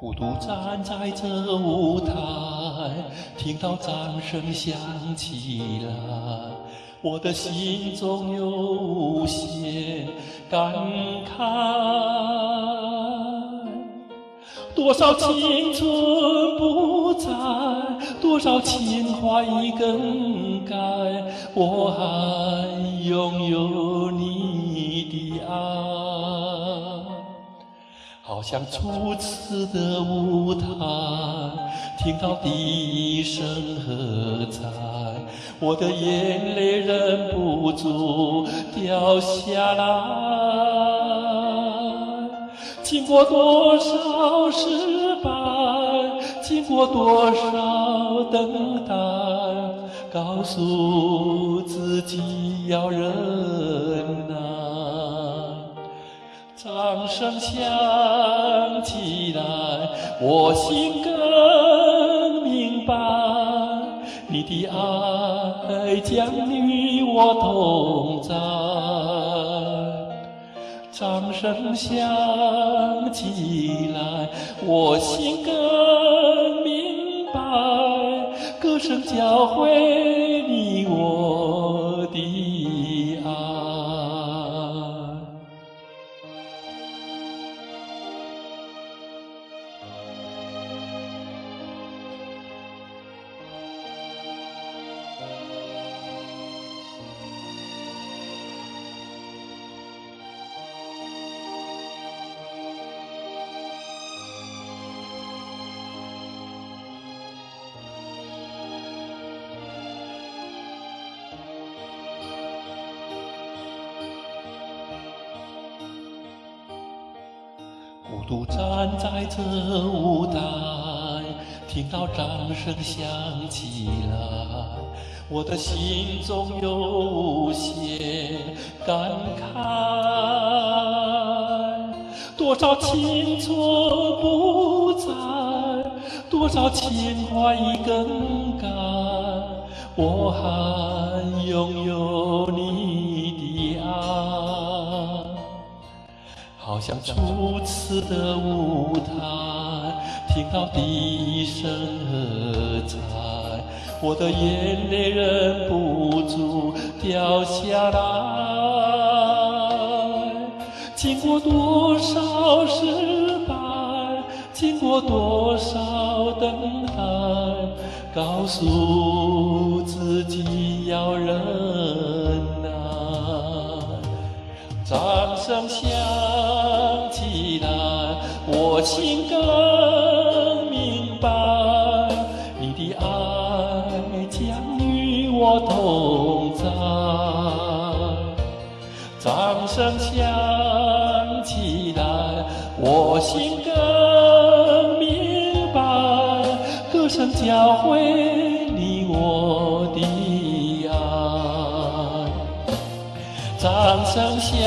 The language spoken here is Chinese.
孤独站在这舞台，听到掌声响起来，我的心中有无限感慨。多少青春不在，多少情怀已更改，我还拥有你的爱。好像初次的舞台，听到第一声喝彩，我的眼泪忍不住掉下来。经过多少失败，经过多少等待，告诉自己要忍耐。掌声响起来，我心更明白，你的爱将与我同在。掌声响起来，我心更明白，歌声教会你我的爱。孤独站在这舞台，听到掌声响起来，我的心中有无限感慨。多少青春不在，多少情怀已更改，我还拥有你的爱。好像初次的舞台，听到第一声喝彩，我的眼泪忍不住掉下来。经过多少失败，经过多少等待，告诉自己要忍耐。掌声响起来，我心更明白，你的爱将与我同在。掌声响起来，我心更明白，歌声教会你我的爱。掌声响